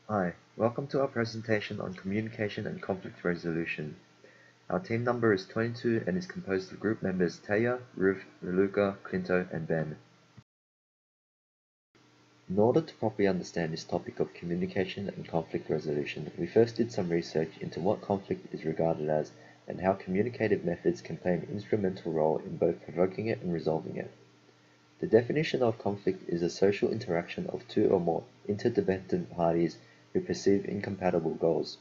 Hi, welcome to our presentation on communication and conflict resolution. Our team number is 22 and is composed of group members Taya, Ruth, Leluca, Clinto, and Ben. In order to properly understand this topic of communication and conflict resolution, we first did some research into what conflict is regarded as and how communicative methods can play an instrumental role in both provoking it and resolving it. The definition of conflict is a social interaction of two or more interdependent parties who perceive incompatible goals.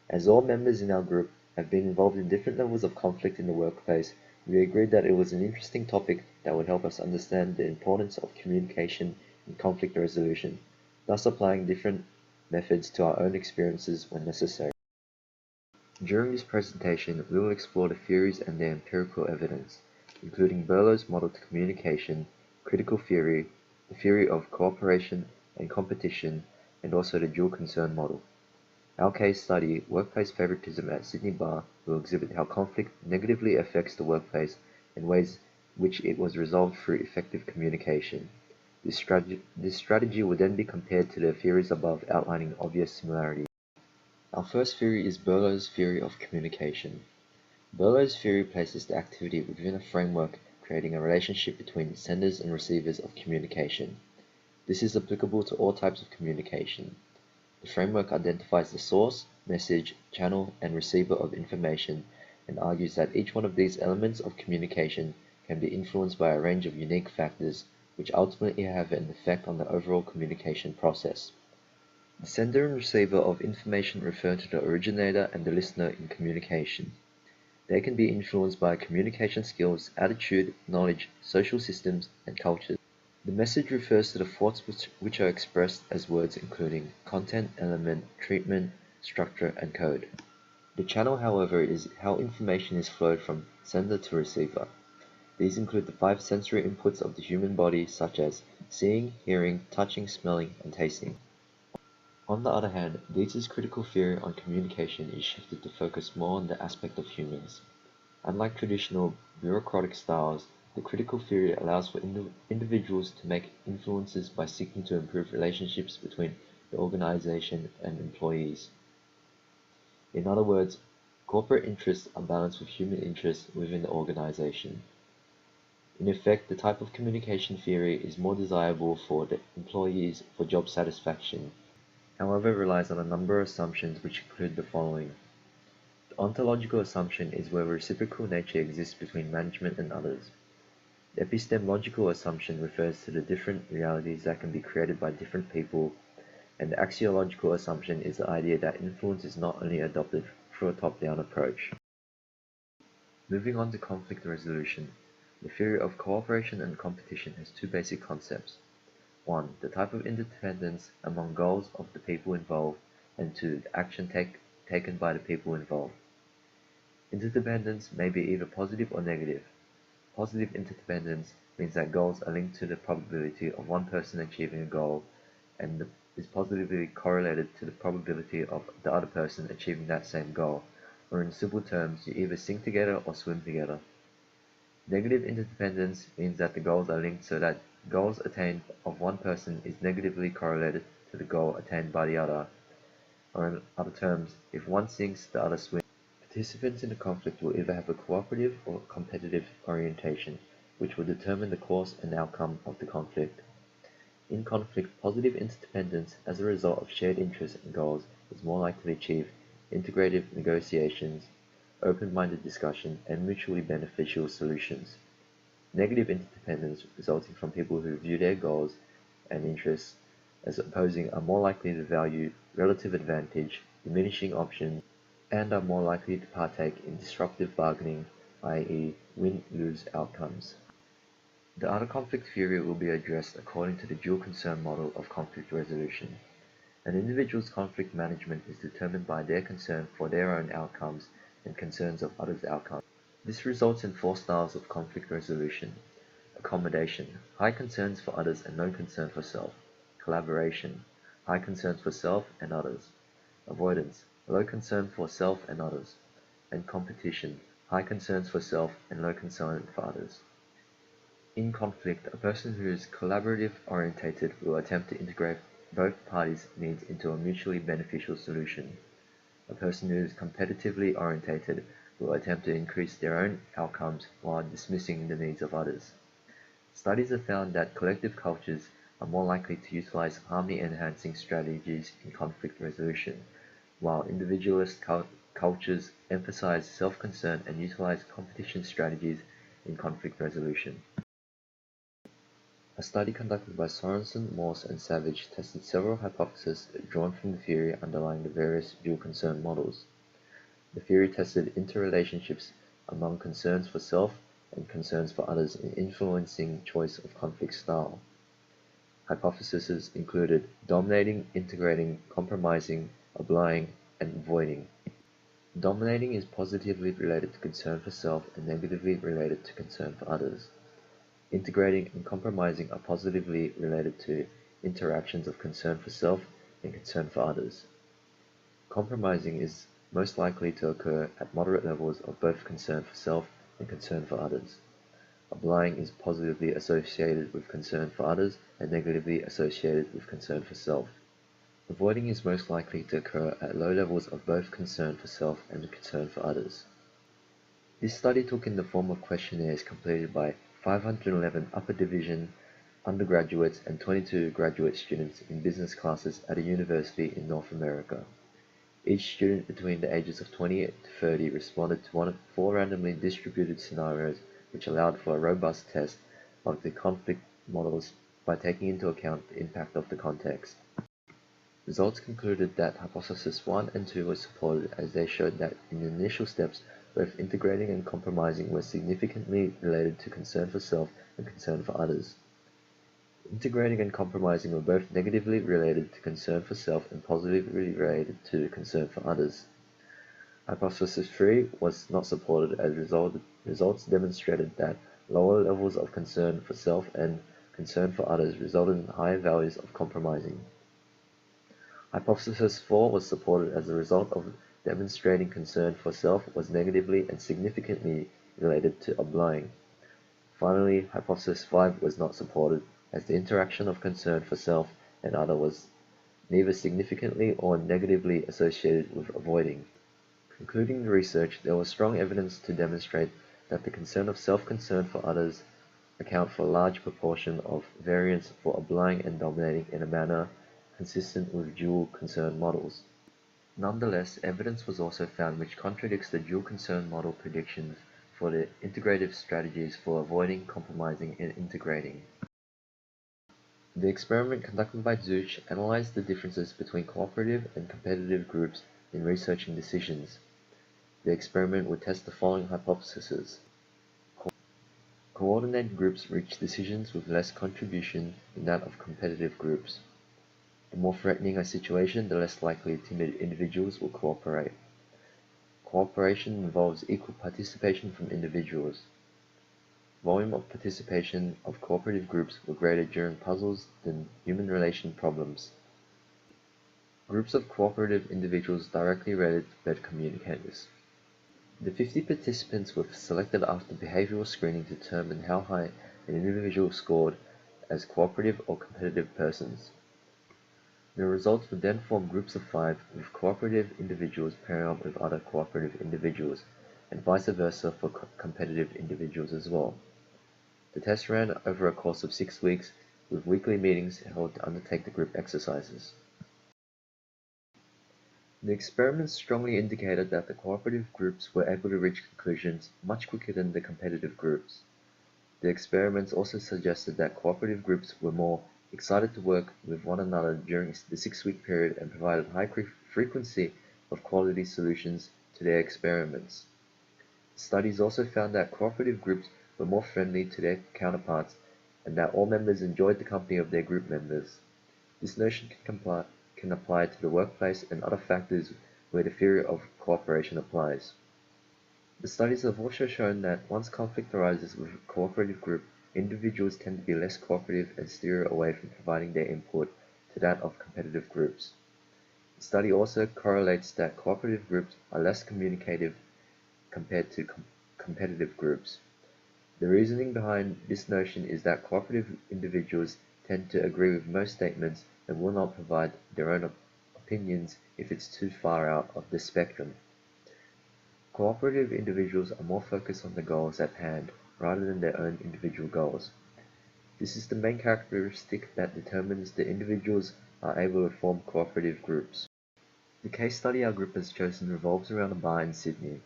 As all members in our group have been involved in different levels of conflict in the workplace, we agreed that it was an interesting topic that would help us understand the importance of communication in conflict resolution, thus applying different methods to our own experiences when necessary. During this presentation, we will explore the theories and their empirical evidence, including Berlow's model to communication, critical theory, the theory of cooperation and competition, and also the dual concern model. Our case study, Workplace Favoritism at Sydney Bar, will exhibit how conflict negatively affects the workplace and ways which it was resolved through effective communication. This strategy will then be compared to the theories above, outlining obvious similarities. Our first theory is Berlow's theory of communication. Berlow's theory places the activity within a framework, creating a relationship between senders and receivers of communication. This is applicable to all types of communication. The framework identifies the source, message, channel, and receiver of information and argues that each one of these elements of communication can be influenced by a range of unique factors which ultimately have an effect on the overall communication process. The sender and receiver of information refer to the originator and the listener in communication. They can be influenced by communication skills, attitude, knowledge, social systems, and cultures. The message refers to the thoughts which are expressed as words including content, element, treatment, structure, and code. The channel, however, is how information is flowed from sender to receiver. These include the 5 sensory inputs of the human body such as seeing, hearing, touching, smelling, and tasting. On the other hand, Dietz's critical theory on communication is shifted to focus more on the aspect of humans. Unlike traditional bureaucratic styles, the critical theory allows for individuals to make influences by seeking to improve relationships between the organization and employees. In other words, corporate interests are balanced with human interests within the organization. In effect, the type of communication theory is more desirable for the employees for job satisfaction, however relies on a number of assumptions which include the following. The ontological assumption is where reciprocal nature exists between management and others. The epistemological assumption refers to the different realities that can be created by different people, and the axiological assumption is the idea that influence is not only adopted through a top-down approach. Moving on to conflict resolution, the theory of cooperation and competition has two basic concepts. 1. The type of interdependence among goals of the people involved, and 2. The action taken by the people involved. Interdependence may be either positive or negative. Positive interdependence means that goals are linked to the probability of one person achieving a goal and is positively correlated to the probability of the other person achieving that same goal, or in simple terms, you either sink together or swim together. Negative interdependence means that the goals are linked so that goals attained of one person is negatively correlated to the goal attained by the other, or in other terms, if one sinks, the other swims. Participants in a conflict will either have a cooperative or competitive orientation, which will determine the course and outcome of the conflict. In conflict, positive interdependence as a result of shared interests and goals is more likely to achieve integrative negotiations, open-minded discussion, and mutually beneficial solutions. Negative interdependence resulting from people who view their goals and interests as opposing are more likely to value relative advantage, diminishing options, and are more likely to partake in disruptive bargaining, i.e., win-lose outcomes. The other conflict theory will be addressed according to the dual concern model of conflict resolution. An individual's conflict management is determined by their concern for their own outcomes and concerns of others' outcomes. This results in 4 styles of conflict resolution. Accommodation, high concerns for others and no concern for self. Collaboration, high concerns for self and others. Avoidance, low concern for self and others. And competition, high concerns for self and low concern for others. In conflict, a person who is collaborative orientated will attempt to integrate both parties' needs into a mutually beneficial solution. A person who is competitively orientated will attempt to increase their own outcomes while dismissing the needs of others. Studies have found that collective cultures are more likely to utilize harmony-enhancing strategies in conflict resolution, while individualist cultures emphasize self-concern and utilize competition strategies in conflict resolution. A study conducted by Sorensen, Morse, and Savage tested several hypotheses drawn from the theory underlying the various dual concern models. The theory tested interrelationships among concerns for self and concerns for others in influencing choice of conflict style. Hypotheses included dominating, integrating, compromising, oblying, and avoiding. Dominating is positively related to concern for self and negatively related to concern for others. Integrating and compromising are positively related to interactions of concern for self and concern for others. Compromising is most likely to occur at moderate levels of both concern for self and concern for others. Oblying is positively associated with concern for others and negatively associated with concern for self. Avoiding is most likely to occur at low levels of both concern for self and concern for others. This study took in the form of questionnaires completed by 511 upper division undergraduates and 22 graduate students in business classes at a university in North America. Each student between the ages of 28 to 30 responded to one of 4 randomly distributed scenarios which allowed for a robust test of the conflict models by taking into account the impact of the context. Results concluded that hypothesis 1 and 2 were supported as they showed that in the initial steps both integrating and compromising were significantly related to concern for self and concern for others. Integrating and compromising were both negatively related to concern for self and positively related to concern for others. Hypothesis 3 was not supported as results demonstrated that lower levels of concern for self and concern for others resulted in higher values of compromising. Hypothesis 4 was supported as a result of demonstrating concern for self was negatively and significantly related to oblying. Finally, hypothesis 5 was not supported as the interaction of concern for self and other was neither significantly or negatively associated with avoiding. Concluding the research, there was strong evidence to demonstrate that the concern of self-concern for others account for a large proportion of variance for oblying and dominating in a manner consistent with dual concern models. Nonetheless, evidence was also found which contradicts the dual concern model predictions for the integrative strategies for avoiding, compromising, and integrating. The experiment conducted by Zouch analyzed the differences between cooperative and competitive groups in researching decisions. The experiment would test the following hypotheses. Coordinated groups reach decisions with less contribution than that of competitive groups. The more threatening a situation, the less likely timid individuals will cooperate. Cooperation involves equal participation from individuals. Volume of participation of cooperative groups were greater during puzzles than human relation problems. Groups of cooperative individuals directly rated better communicators. The 50 participants were selected after behavioral screening to determine how high an individual scored as cooperative or competitive persons. The results would then form groups of 5 with cooperative individuals pairing up with other cooperative individuals, and vice versa for competitive individuals as well. The test ran over a course of 6 weeks, with weekly meetings held to undertake the group exercises. The experiments strongly indicated that the cooperative groups were able to reach conclusions much quicker than the competitive groups. The experiments also suggested that cooperative groups were more excited to work with one another during the 6-week period and provided high frequency of quality solutions to their experiments. Studies also found that cooperative groups were more friendly to their counterparts and that all members enjoyed the company of their group members. This notion can apply to the workplace and other factors where the theory of cooperation applies. The studies have also shown that once conflict arises with a cooperative group, individuals tend to be less cooperative and steer away from providing their input to that of competitive groups. The study also correlates that cooperative groups are less communicative compared to competitive groups. The reasoning behind this notion is that cooperative individuals tend to agree with most statements and will not provide their own opinions if it's too far out of the spectrum. Cooperative individuals are more focused on the goals at hand rather than their own individual goals. This is the main characteristic that determines the individuals are able to form cooperative groups. The case study our group has chosen revolves around a bar in Sydney.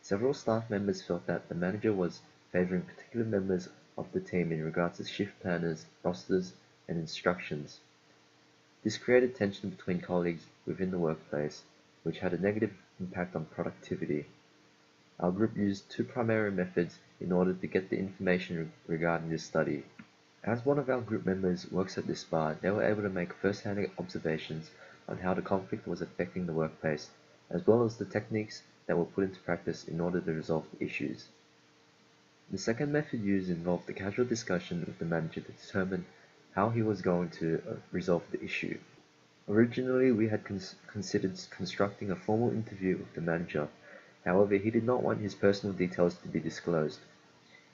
Several staff members felt that the manager was favouring particular members of the team in regards to shift planners, rosters, and instructions. This created tension between colleagues within the workplace, which had a negative impact on productivity. Our group used two primary methods in order to get the information regarding this study. As one of our group members works at this bar, they were able to make first-hand observations on how the conflict was affecting the workplace, as well as the techniques that were put into practice in order to resolve the issues. The second method used involved a casual discussion with the manager to determine how he was going to resolve the issue. Originally, we had considered constructing a formal interview with the manager. However, he did not want his personal details to be disclosed.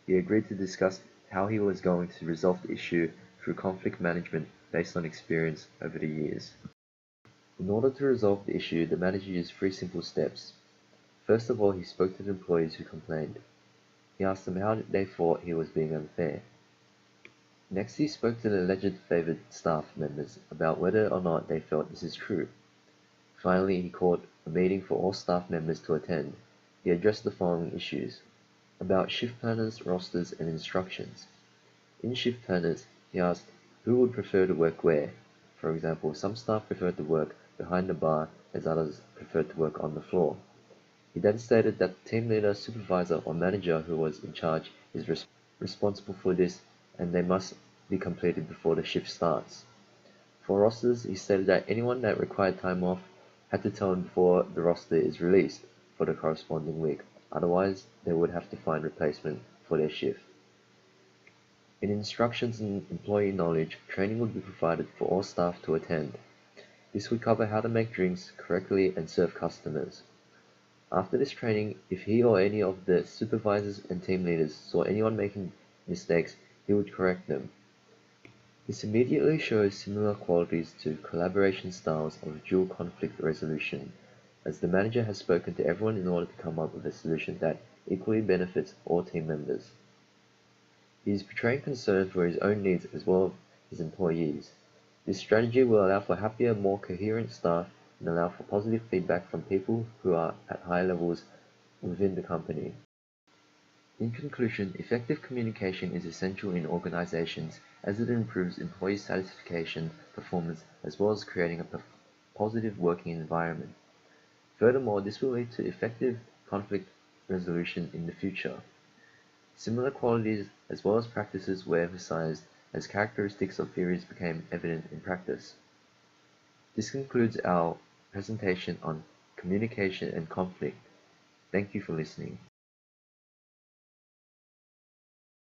He agreed to discuss how he was going to resolve the issue through conflict management based on experience over the years. In order to resolve the issue, the manager used three simple steps. First of all, he spoke to the employees who complained. He asked them how they thought he was being unfair. Next, he spoke to the alleged favored staff members about whether or not they felt this is true. Finally, he called a meeting for all staff members to attend. He addressed the following issues: about shift planners, rosters, and instructions. In shift planners, he asked who would prefer to work where. For example, some staff preferred to work behind the bar as others preferred to work on the floor. He then stated that the team leader, supervisor, or manager who was in charge is responsible for this, and they must be completed before the shift starts. For rosters, he stated that anyone that required time off had to tell him before the roster is released for the corresponding week, otherwise they would have to find replacement for their shift. In instructions and employee knowledge, training would be provided for all staff to attend. This would cover how to make drinks correctly and serve customers. After this training, if he or any of the supervisors and team leaders saw anyone making mistakes, he would correct them. This immediately shows similar qualities to collaboration styles of dual conflict resolution, as the manager has spoken to everyone in order to come up with a solution that equally benefits all team members. He is portraying concern for his own needs as well as his employees. This strategy will allow for happier, more coherent staff and allow for positive feedback from people who are at high levels within the company. In conclusion, effective communication is essential in organizations as it improves employee satisfaction, performance, as well as creating a positive working environment. Furthermore, this will lead to effective conflict resolution in the future. Similar qualities as well as practices were emphasized as characteristics of theories became evident in practice. This concludes our presentation on communication and conflict. Thank you for listening.